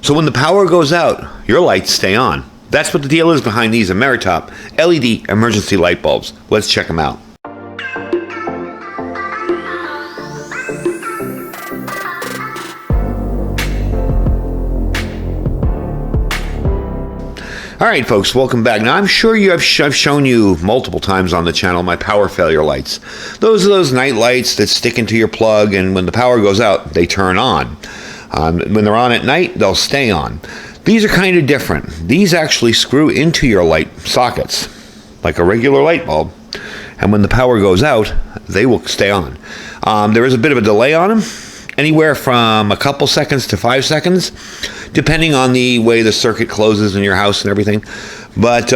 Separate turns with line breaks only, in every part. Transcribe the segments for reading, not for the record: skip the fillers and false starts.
So when the power goes out, your lights stay on. That's what the deal is behind these Ameritop LED emergency light bulbs. Let's check them out. All right, folks, welcome back. Now, I'm sure I've shown you multiple times on the channel my power failure lights. Those are those night lights that stick into your plug, and when the power goes out, they turn on. When they're on at night, they'll stay on. These are kind of different. These actually screw into your light sockets, like a regular light bulb, and when the power goes out, they will stay on. There is a bit of a delay on them, anywhere from a couple seconds to 5 seconds, depending on the way the circuit closes in your house and everything. But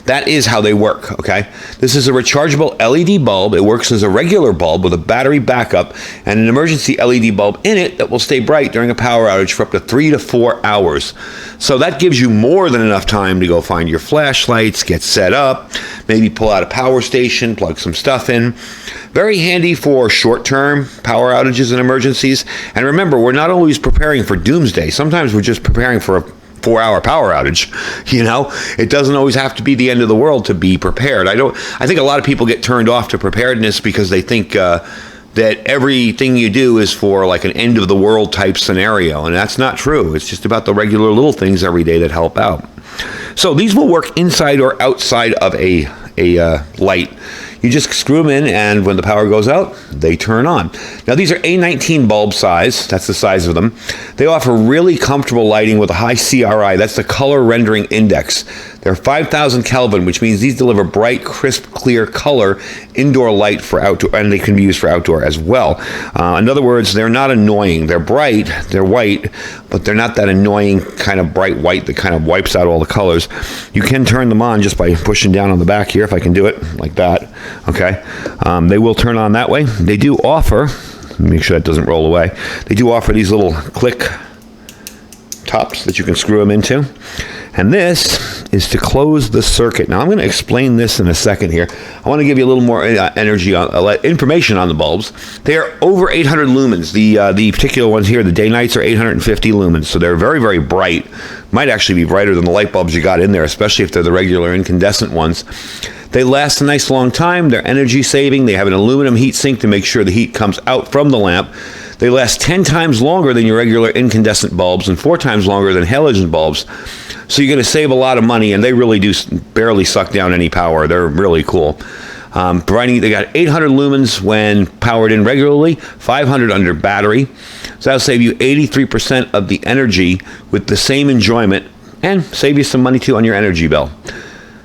that is how they work, okay? This is a rechargeable LED bulb. It works as a regular bulb with a battery backup and an emergency LED bulb in it that will stay bright during a power outage for up to 3 to 4 hours. So that gives you more than enough time to go find your flashlights, get set up, maybe pull out a power station, plug some stuff in. Very handy for short-term power outages and emergencies. And remember, we're not always preparing for doomsday. Sometimes we're just preparing for a 4-hour power outage. You know, it doesn't always have to be the end of the world to be prepared. I think a lot of people get turned off to preparedness because they think that everything you do is for like an end of the world type scenario, and that's not true. It's just about the regular little things every day that help out. So these will work inside or outside of a light. You just screw them in, and when the power goes out, they turn on. Now, these are A19 bulb size. That's the size of them. They offer really comfortable lighting with a high CRI. That's the color rendering index. They're 5,000 Kelvin, which means these deliver bright, crisp, clear color indoor light for outdoor, and they can be used for outdoor as well. In other words, they're not annoying. They're bright, they're white, but they're not that annoying kind of bright white that kind of wipes out all the colors. You can turn them on just by pushing down on the back here, if I can do it like that. Okay, they will turn on that way. They do offer, make sure that doesn't roll away, they do offer these little click tops that you can screw them into. And this is to close the circuit. Now, I'm going to explain this in a second here. I want to give you a little more information on the bulbs. They are over 800 lumens. The particular ones here, the day nights, are 850 lumens. So they're very, very bright. Might actually be brighter than the light bulbs you got in there, especially if they're the regular incandescent ones. They last a nice long time. They're energy saving. They have an aluminum heat sink to make sure the heat comes out from the lamp. They last 10 times longer than your regular incandescent bulbs and 4 times longer than halogen bulbs. So you're going to save a lot of money, and they really do barely suck down any power. They're really cool. They got 800 lumens when powered in regularly, 500 under battery. So that'll save you 83% of the energy with the same enjoyment, and save you some money too on your energy bill.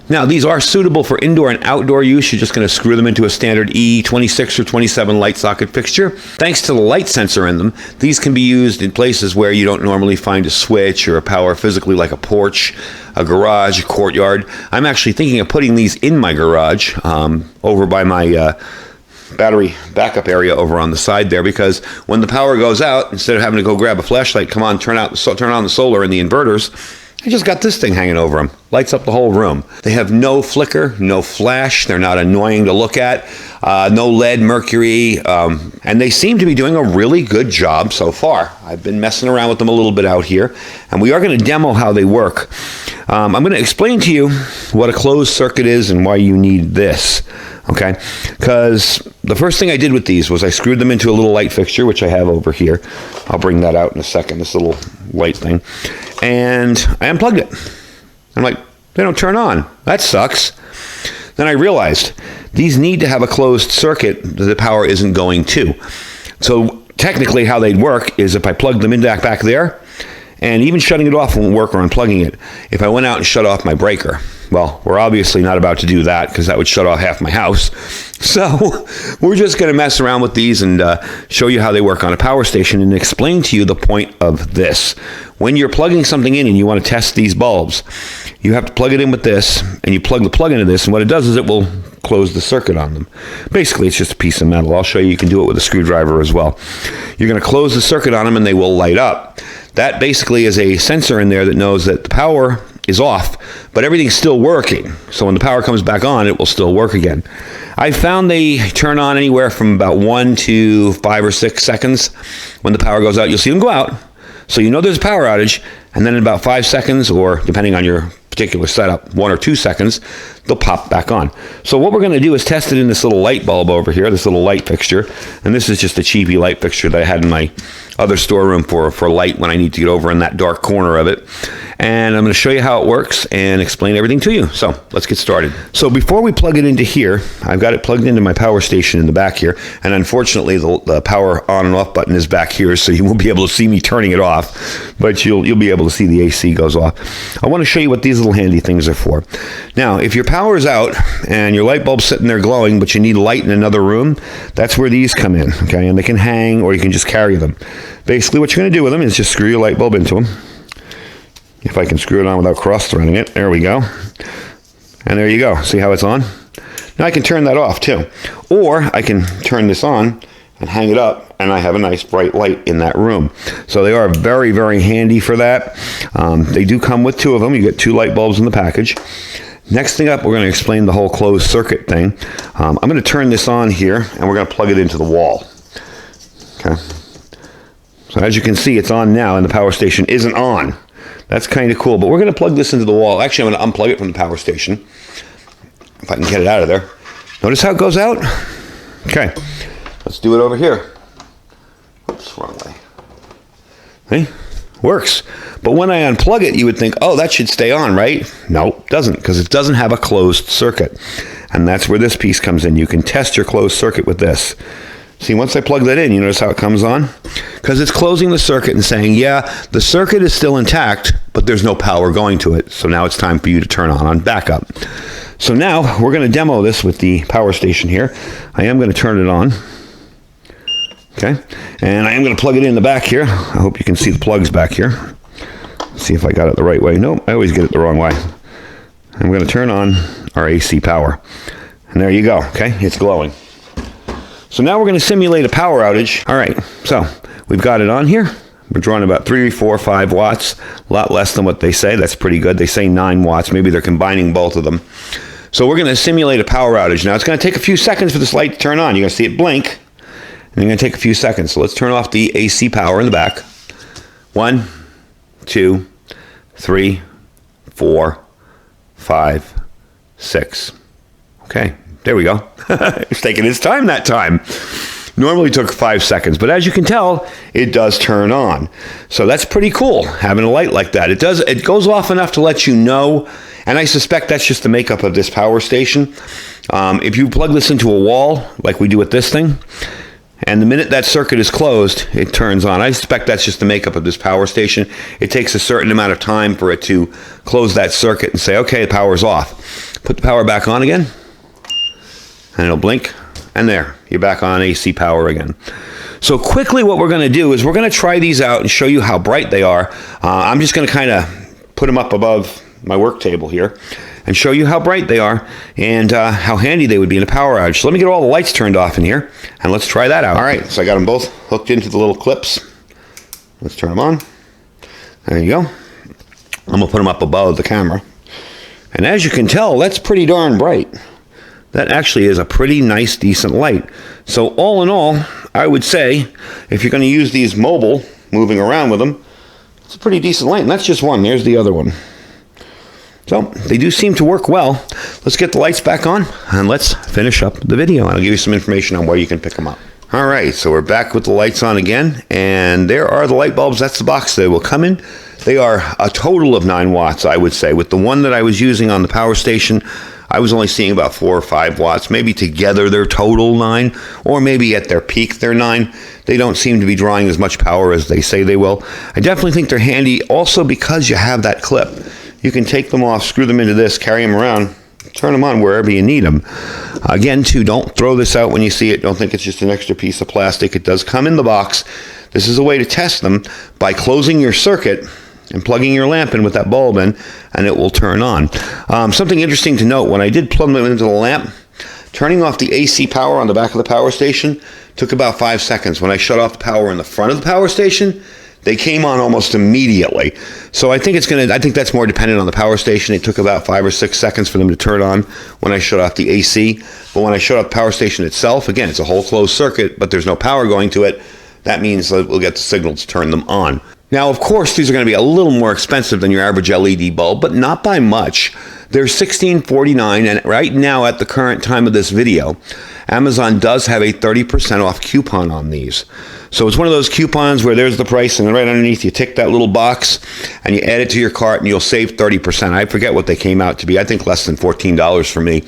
Now, these are suitable for indoor and outdoor use. You're just going to screw them into a standard E26 or 27 light socket fixture. Thanks to the light sensor in them, these can be used in places where you don't normally find a switch or a power physically, like a porch, a garage, a courtyard. I'm actually thinking of putting these in my garage over by my battery backup area over on the side there, because when the power goes out, instead of having to go grab a flashlight, turn on the solar and the inverters, I just got this thing hanging over them. Lights up the whole room. They have no flicker, no flash. They're not annoying to look at. No lead, mercury. And they seem to be doing a really good job so far. I've been messing around with them a little bit out here, and we are going to demo how they work. I'm going to explain to you what a closed circuit is and why you need this. Okay? Because the first thing I did with these was I screwed them into a little light fixture, which I have over here. I'll bring that out in a second, this little light thing. And I unplugged it. I'm like, they don't turn on. That sucks. Then I realized these need to have a closed circuit that the power isn't going to. So technically how they'd work is if I plugged them in back there, and even shutting it off won't work or unplugging it. If I went out and shut off my breaker, well, we're obviously not about to do that because that would shut off half my house. So we're just going to mess around with these and show you how they work on a power station and explain to you the point of this. When you're plugging something in and you want to test these bulbs, you have to plug it in with this, and you plug the plug into this, and what it does is it will close the circuit on them. Basically, it's just a piece of metal. I'll show you. You can do it with a screwdriver as well. You're going to close the circuit on them, and they will light up. That basically is a sensor in there that knows that the power is off, but everything's still working. So when the power comes back on, it will still work again. I found they turn on anywhere from about 1 to 5 or 6 seconds. When the power goes out, you'll see them go out. So you know there's a power outage, and then in about 5 seconds, or depending on your particular setup, 1 or 2 seconds, they'll pop back on. So what we're going to do is test it in this little light bulb over here, this little light fixture. And this is just a cheapy light fixture that I had in my other storeroom for light when I need to get over in that dark corner of it. And I'm going to show you how it works and explain everything to you. So let's get started. So before we plug it into here, I've got it plugged into my power station in the back here. And unfortunately, the power on and off button is back here, so you won't be able to see me turning it off, but you'll be able to see the AC goes off. I want to show you what these little handy things are for. Now, if your power's out and your light bulb's sitting there glowing, but you need light in another room, that's where these come in, okay? And they can hang, or you can just carry them. Basically, what you're going to do with them is just screw your light bulb into them. If I can screw it on without cross-threading it, there we go. And there you go. See how it's on? Now I can turn that off too. Or I can turn this on and hang it up, and I have a nice bright light in that room. So they are very, very handy for that. They do come with 2 of them. You get 2 light bulbs in the package. Next thing up, we're going to explain the whole closed circuit thing. I'm going to turn this on here, and we're going to plug it into the wall. Okay. So as you can see, it's on now, and the power station isn't on. That's kind of cool, but we're going to plug this into the wall. Actually, I'm going to unplug it from the power station, if I can get it out of there. Notice how it goes out? Okay, let's do it over here. Oops, wrong way. See? Works. But when I unplug it, you would think, oh, that should stay on, right? No, it doesn't, because it doesn't have a closed circuit. And that's where this piece comes in. You can test your closed circuit with this. See, once I plug that in, you notice how it comes on? Because it's closing the circuit and saying, yeah, the circuit is still intact, but there's no power going to it. So now it's time for you to turn on backup. So now we're going to demo this with the power station here. I am going to turn it on. Okay. And I am going to plug it in the back here. I hope you can see the plugs back here. See if I got it the right way. Nope, I always get it the wrong way. I'm going to turn on our AC power. And there you go. Okay, it's glowing. So now we're going to simulate a power outage. All right, so we've got it on here. We're drawing about 3, 4, 5 watts, a lot less than what they say. That's pretty good. They say 9 watts. Maybe they're combining both of them. So we're going to simulate a power outage. Now, it's going to take a few seconds for this light to turn on. You're going to see it blink, and it's going to take a few seconds. So let's turn off the AC power in the back. 1, 2, 3, 4, 5, 6. Okay, there we go. It's taking its time that time. Normally took 5 seconds, but as you can tell, it does turn on. So that's pretty cool, having a light like that. It goes off enough to let you know, and I suspect that's just the makeup of this power station. If you plug this into a wall, like we do with this thing, and the minute that circuit is closed, it turns on. I suspect that's just the makeup of this power station. It takes a certain amount of time for it to close that circuit and say, okay, the power's off. Put the power back on again, and it'll blink, and there, you're back on AC power again. So quickly what we're going to do is we're going to try these out and show you how bright they are. I'm just going to kind of put them up above my work table here and show you how bright they are and how handy they would be in a power outage. So let me get all the lights turned off in here, and let's try that out. All right, so I got them both hooked into the little clips. Let's turn them on. There you go. I'm going to put them up above the camera. And as you can tell, that's pretty darn bright. That actually is a pretty nice, decent light. So all in all, I would say, if you're going to use these mobile, moving around with them, it's a pretty decent light. And that's just one. There's the other one. So they do seem to work well. Let's get the lights back on, and let's finish up the video. And I'll give you some information on where you can pick them up. All right, so we're back with the lights on again. And there are the light bulbs. That's the box they will come in. They are a total of 9 watts, I would say. With the one that I was using on the power station, I was only seeing about 4 or 5 watts. Maybe together they're total 9, or maybe at their peak they're 9. They don't seem to be drawing as much power as they say they will. I definitely think they're handy also because you have that clip. You can take them off, screw them into this, carry them around, turn them on wherever you need them. Again, too, don't throw this out when you see it. Don't think it's just an extra piece of plastic. It does come in the box. This is a way to test them by closing your circuit and plugging your lamp in with that bulb in, and it will turn on. Something interesting to note, when I did plug them into the lamp, turning off the AC power on the back of the power station took about 5 seconds. When I shut off the power in the front of the power station, they came on almost immediately. So I think that's more dependent on the power station. It took about 5 or 6 seconds for them to turn on when I shut off the AC. But when I shut off the power station itself, again, it's a whole closed circuit, but there's no power going to it. That means that we'll get the signal to turn them on. Now, of course, these are going to be a little more expensive than your average LED bulb, but not by much. They're $16.49, and right now, at the current time of this video, Amazon does have a 30% off coupon on these. So it's one of those coupons where there's the price, and then right underneath you tick that little box, and you add it to your cart, and you'll save 30%. I forget what they came out to be. I think less than $14 for me.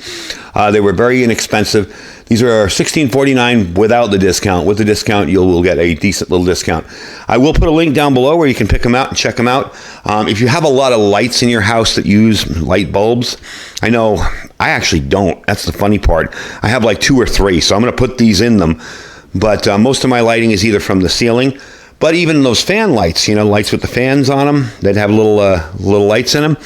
They were very inexpensive. These are $16.49 without the discount. With the discount, you will get a decent little discount. I will put a link down below where you can pick them out and check them out. If you have a lot of lights in your house that use light bulbs, I know I actually don't. That's the funny part. I have like 2 or 3, so I'm going to put these in them. But most of my lighting is either from the ceiling, but even those fan lights, lights with the fans on them, they'd have little lights in them,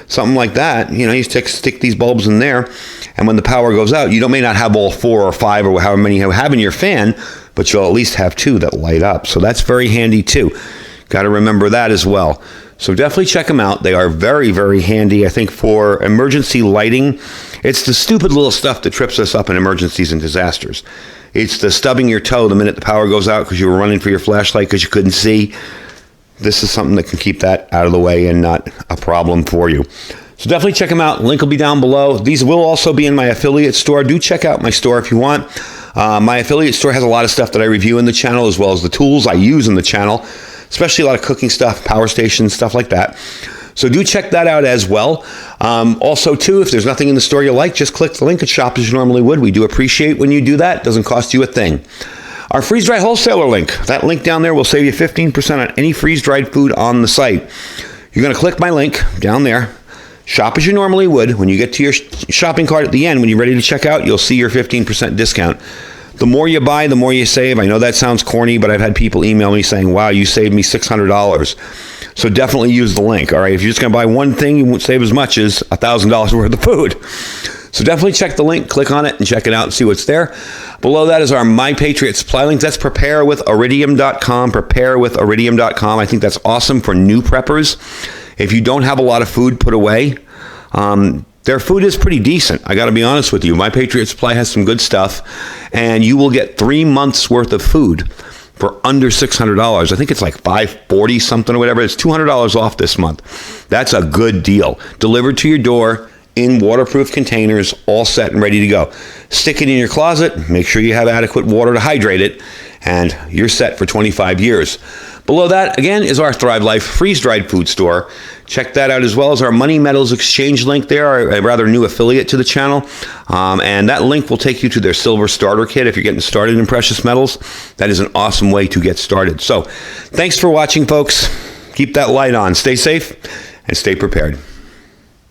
something like that. You stick these bulbs in there, and when the power goes out, you may not have all 4 or 5 or however many you have in your fan, but you'll at least have 2 that light up. So that's very handy too. Got to remember that as well. So definitely check them out. They are very, very handy, I think, for emergency lighting. It's the stupid little stuff that trips us up in emergencies and disasters. It's the stubbing your toe the minute the power goes out because you were running for your flashlight because you couldn't see. This is something that can keep that out of the way and not a problem for you. So definitely check them out. Link will be down below. These will also be in my affiliate store. Do check out my store if you want. My affiliate store has a lot of stuff that I review in the channel, as well as the tools I use in the channel, especially a lot of cooking stuff, power stations, stuff like that. So do check that out as well. Also, too, if there's nothing in the store you like, just click the link and shop as you normally would. We do appreciate when you do that. It doesn't cost you a thing. Our freeze-dried wholesaler link, that link down there will save you 15% on any freeze-dried food on the site. You're going to click my link down there. Shop as you normally would. When you get to your shopping cart at the end, when you're ready to check out, you'll see your 15% discount. The more you buy, the more you save. I know that sounds corny, but I've had people email me saying, wow, you saved me $600. So definitely use the link, all right? If you're just going to buy one thing, you won't save as much as $1,000 worth of food. So definitely check the link, click on it, and check it out and see what's there. Below that is our My Patriot Supply link. That's preparewithiridium.com, preparewithiridium.com. I think that's awesome for new preppers. If you don't have a lot of food put away, their food is pretty decent. I got to be honest with you. My Patriot Supply has some good stuff, and you will get 3 months worth of food for under $600. I think it's like $540 something or whatever. It's $200 off this month. That's a good deal. Delivered to your door in waterproof containers, all set and ready to go. Stick it in your closet. Make sure you have adequate water to hydrate it, and you're set for 25 years. Below that, again, is our Thrive Life freeze-dried food store. Check that out, as well as our Money Metals Exchange link there, a rather new affiliate to the channel. And that link will take you to their Silver Starter Kit if you're getting started in precious metals. That is an awesome way to get started. So thanks for watching, folks. Keep that light on. Stay safe and stay prepared.